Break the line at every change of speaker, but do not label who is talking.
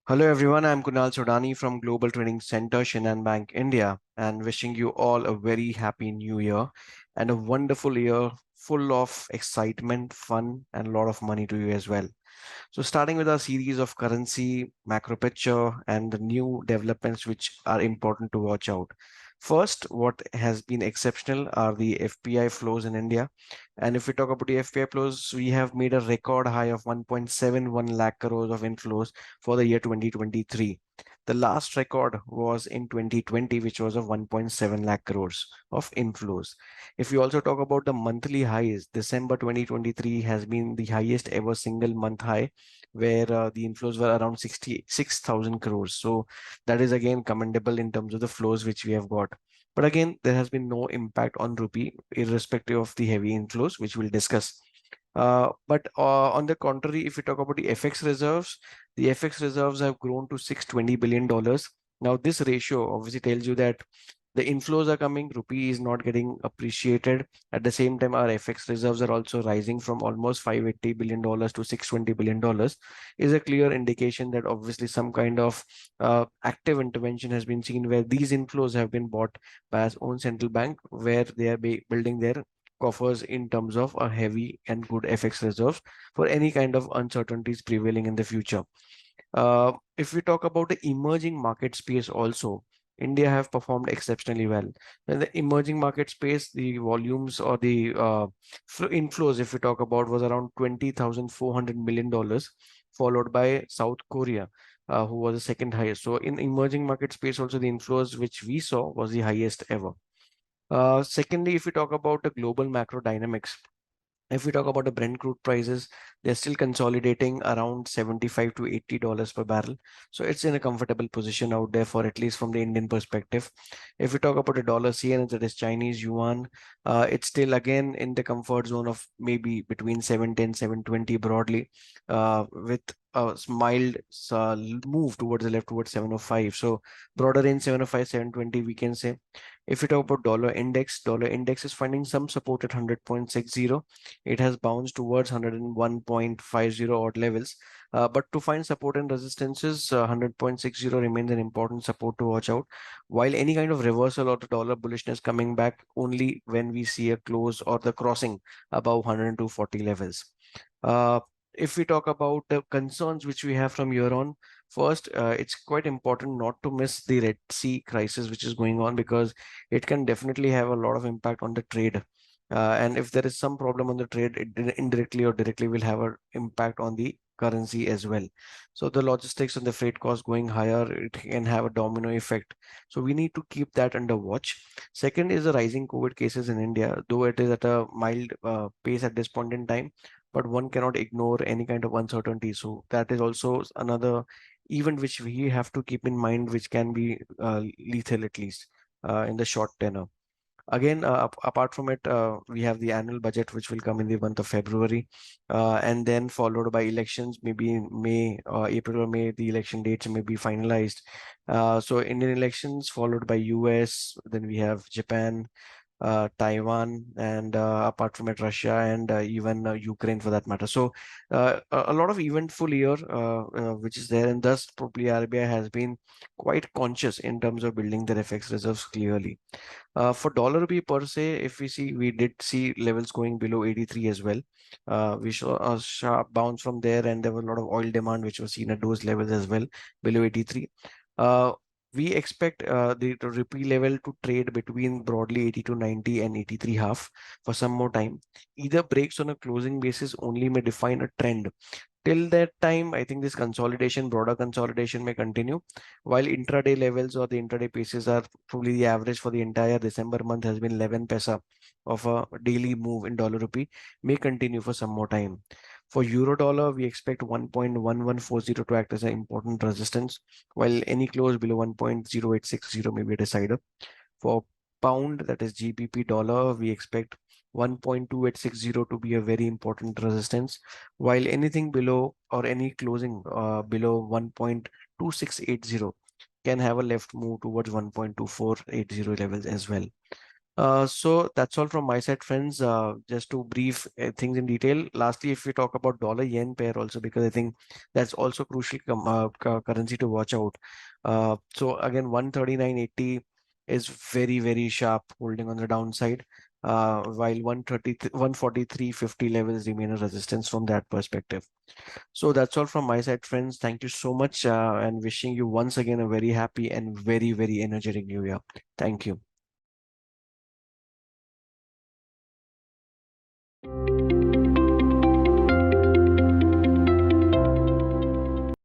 Hello everyone, I'm Kunal Sodhani from Global Training Center, Shinhan Bank, India, and wishing you all a very happy new year and a wonderful year full of excitement, fun, and a lot of money to you as well. So, starting with our series of currency, macro picture, and the new developments which are important to watch out. First, what has been exceptional are the FPI flows in India. And if we talk about the FPI flows, we have made a record high of 1.71 lakh crores of inflows for the year 2023. The last record was in 2020, which was of 1.7 lakh crores of inflows. If we also talk about the monthly highs, December 2023 has been the highest ever single month high, where the inflows were around 66,000 crores. So that is again commendable in terms of the flows which we have got. But again, there has been no impact on rupee, irrespective of the heavy inflows, which we'll discuss. But on the contrary, if we talk about the FX reserves have grown to $620 billion. Now, this ratio obviously tells you that the inflows are coming, rupee is not getting appreciated. At the same time, our FX reserves are also rising from almost $580 billion to $620 billion, is a clear indication that obviously some kind of active intervention has been seen where these inflows have been bought by our own central bank, where they are building their coffers in terms of a heavy and good FX reserves for any kind of uncertainties prevailing in the future. If we talk about the emerging market space also, India have performed exceptionally well. In the emerging market space, the volumes or the inflows, if we talk about, was around $20,400 million, followed by South Korea, who was the second highest. So in emerging market space also, the inflows which we saw was the highest ever. Secondly, if we talk about the global macro dynamics, if we talk about the Brent crude prices, they're still consolidating around 75 to $80 per barrel. So it's in a comfortable position out there for at least from the Indian perspective. If we talk about the dollar CN, that is Chinese yuan, it's still again in the comfort zone of maybe between 710, 720 broadly, with a mild move towards the left towards 705. So broader in 705, 720, we can say. If we talk about dollar index is finding some support at 100.60. It has bounced towards 101.50 odd levels. But to find support and resistances, 100.60 remains an important support to watch out. While any kind of reversal or the dollar bullishness coming back only when we see a close or the crossing above 102.40 levels. Uh, if we talk about the concerns which we have from here on, first, it's quite important not to miss the Red Sea crisis which is going on, because it can definitely have a lot of impact on the trade. And if there is some problem on the trade, it indirectly or directly will have an impact on the currency as well. So the logistics and the freight costs going higher, it can have a domino effect. So we need to keep that under watch. Second is the rising COVID cases in India, though it is at a mild pace at this point in time, but one cannot ignore any kind of uncertainty. So that is also another event which we have to keep in mind, which can be lethal at least in the short tenor. Again, apart from it, we have the annual budget, which will come in the month of February, and then followed by elections, maybe in May, April or May, the election dates may be finalized. So Indian elections followed by US, then we have Japan, Taiwan, and apart from it, Russia and even Ukraine for that matter. So a lot of eventful year which is there, and thus probably RBI has been quite conscious in terms of building their FX reserves clearly. For dollar rupee per se, if we see, we did see levels going below 83 as well. We saw a sharp bounce from there, and there was a lot of oil demand which was seen at those levels as well, below 83. Uh, we expect the rupee level to trade between broadly 80 to 90 and 83 half for some more time. Either breaks on a closing basis only may define a trend. Till that time, I think this consolidation, broader consolidation may continue, while intraday levels or the intraday paces are probably the average for the entire December month has been 11 paisa of a daily move in dollar rupee, may continue for some more time. For euro dollar, we expect 1.1140 to act as an important resistance, while any close below 1.0860 may be a decider. For pound, that is GBP dollar, we expect 1.2860 to be a very important resistance, while anything below or any closing below 1.2680 can have a left move towards 1.2480 levels as well. So that's all from my side, friends. Just to brief things in detail. Lastly, if we talk about dollar yen pair also, because I think that's also crucial currency to watch out. So again, 139.80 is very sharp, holding on the downside. While 143.50 levels remain a resistance from that perspective. So that's all from my side, friends. Thank you so much, and wishing you once again a very happy and very energetic new year. Thank you.